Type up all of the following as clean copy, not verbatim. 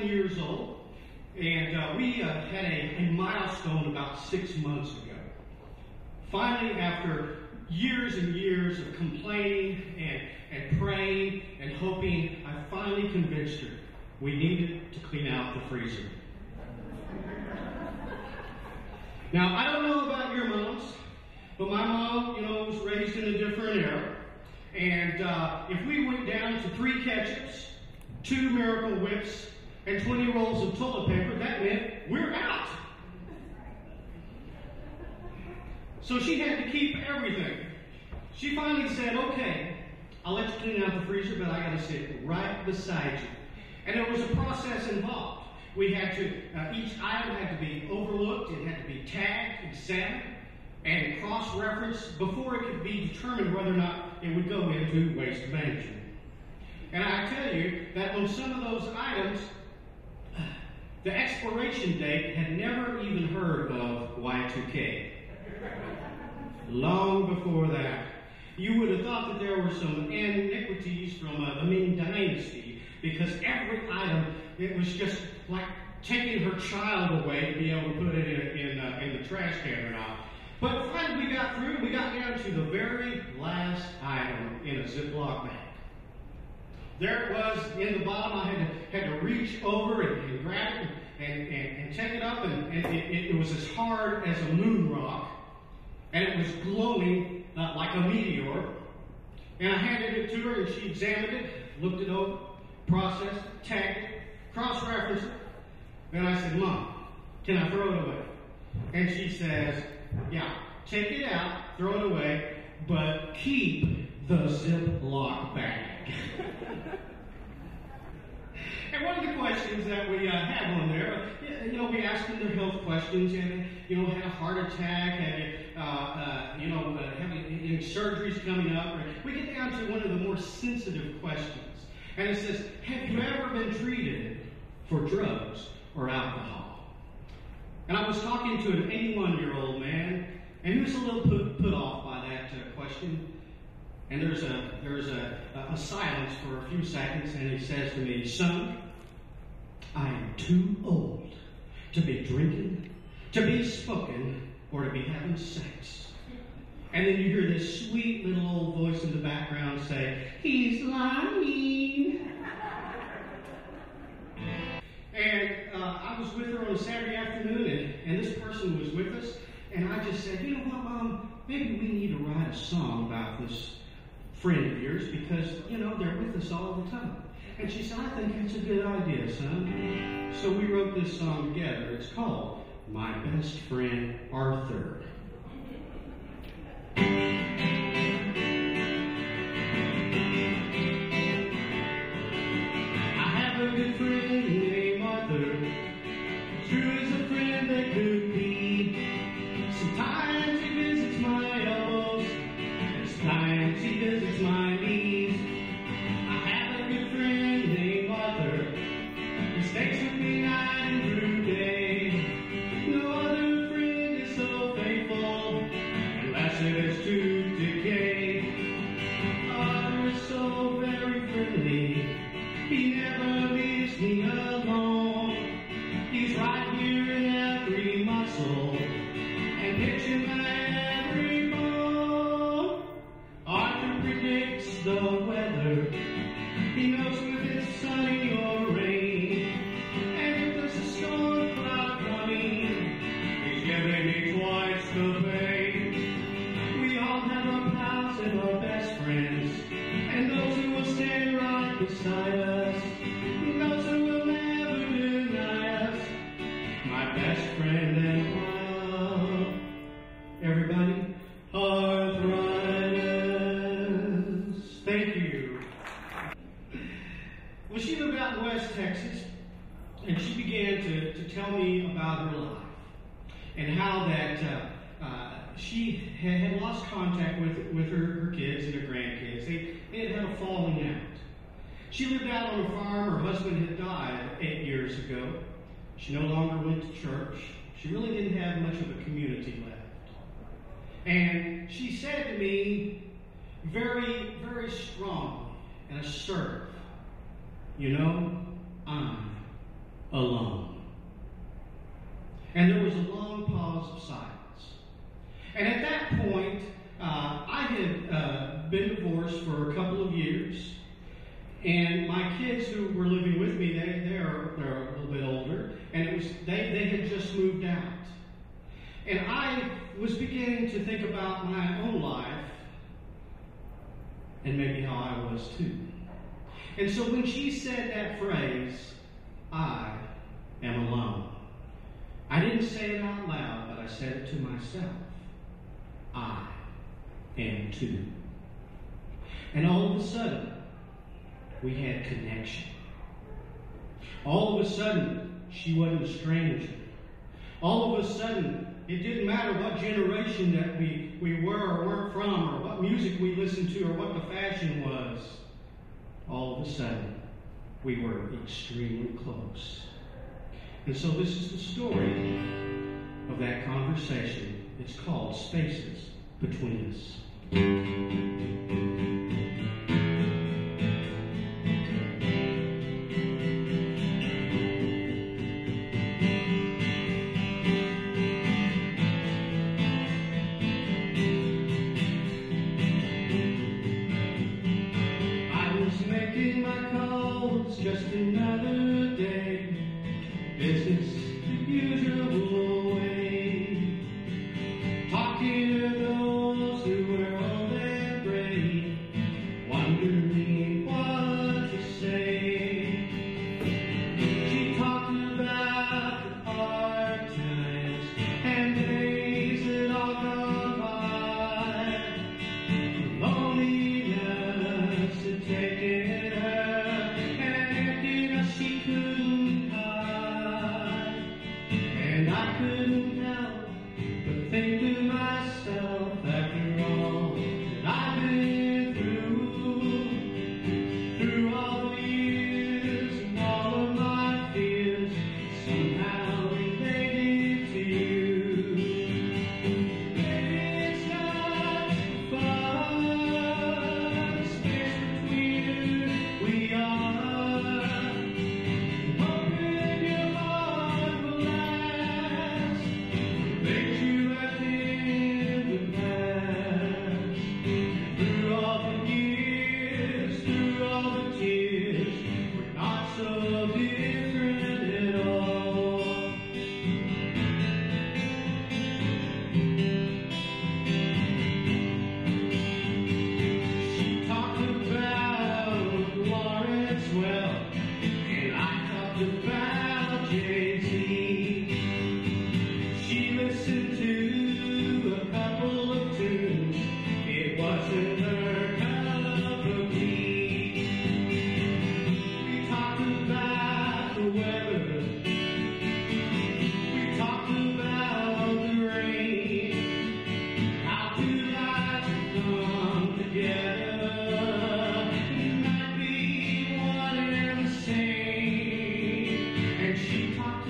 years old, and we had a milestone about 6 months ago. Finally, after years and years of complaining and praying and hoping, I finally convinced her we needed to clean out the freezer. Now, I don't know about your moms, but my mom, was raised in a different era. And if we went down to 3 ketchups, 2 Miracle Whips, and 20 rolls of toilet paper, that meant we're out. So she had to keep everything. She finally said, okay, I'll let you clean out the freezer, but I got to sit right beside you. And there was a process involved. We had to, each item had to be overlooked, it had to be tagged, examined, and cross-referenced before it could be determined whether or not it would go into waste management. And I tell you that on some of those items, the expiration date had never even heard of Y2K. Long before that. You would have thought that there were some iniquities from the Ming Dynasty, because every item, it was just like taking her child away to be able to put it in the trash can or not. But finally we got through, we got down to the very last item in a Ziploc bag. There it was in the bottom. I had to reach over and grab it and take it up, and it was as hard as a moon rock, and it was glowing like a meteor. And I handed it to her, and she examined it, looked it over, processed it, tagged it, cross-referenced it. Then I said, Mom, can I throw it away? And she says, yeah, take it out, throw it away, but keep the Ziploc bag. And one of the questions that we have on there, we ask them their health questions, and had a heart attack, have any surgeries coming up. Or we get down to one of the more sensitive questions, and it says, have you ever been treated for drugs or alcohol? And I was talking to an 81-year-old man, and he was a little put off by that question. And there's a silence for a few seconds, and he says to me, son, I am too old to be drinking, to be smoking, or to be having sex. And then you hear this sweet little old voice in the background say, he's lying. And I was with her on a Saturday afternoon, and this person was with us, and I just said, you know what, Mom, maybe we need to write a song about this friend of yours, because, they're with us all the time. And she said, I think that's a good idea, son. So we wrote this song together. It's called My Best Friend Arthur. I have a good friend named Arthur, true as a friend that could be. Sometimes he visits my elbows, and sometimes he visits my knees. I have a good friend named Arthur, he stays with me night and through day. No other friend is so faithful, unless it is to decay. Arthur is so very friendly, he never leaves me alone. He's right here in every muscle, and itching my every bone. Arthur predicts the weather, he knows if it's sunny or rain, and if there's a storm cloud coming, he's giving me twice the pain. We all have our pals and our best friends, and those who will stand right beside us, and those who will never deny us. My best friend and pal, everybody, arthritis. Thank you. Well, she lived out in West Texas, and she began to tell me about her life and how that she had lost contact with her kids and her grandkids. They had a falling out. She lived out on a farm. Her husband had died 8 years ago. She no longer went to church. She really didn't have much of a community left. And she said to me, very, very strong and assertive, I'm alone. And there was a long pause of silence. And at that point, I had been divorced for a couple of years. And my kids who were living with me, they're a little bit older, and they had just moved out. And I was beginning to think about my own life, and maybe how I was too. And so when she said that phrase, I am alone, I didn't say it out loud, but I said it to myself. I am too. And all of a sudden, we had connection. All of a sudden, she wasn't a stranger. All of a sudden, it didn't matter what generation that we were or weren't from, or what music we listened to, or what the fashion was. All of a sudden, we were extremely close. And so this is the story of that conversation. It's called Spaces Between Us. Just another day, business the usual way, talking to those who were old and gray, wondering what to say. She talked about the hard times and days that all gone by, loneliness had taken her. She couldn't hide, and I couldn't help but think to myself, after all that I've been through all the years and all of my fears, somehow related to you. Maybe it's not fun, the space between us, we are. She talked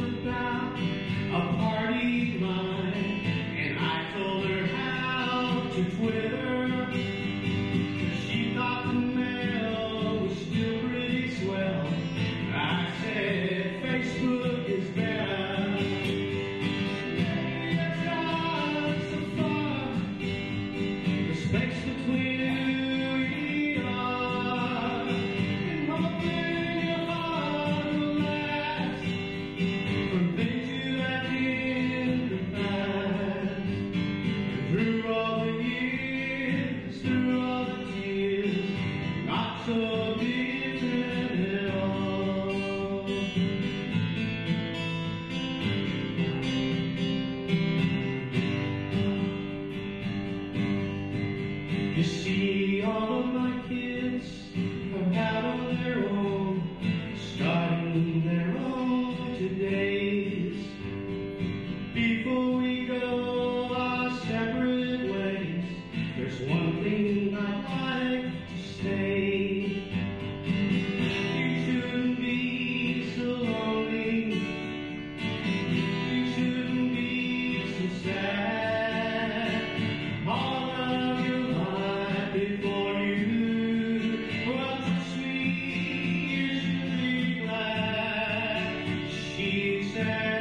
she said.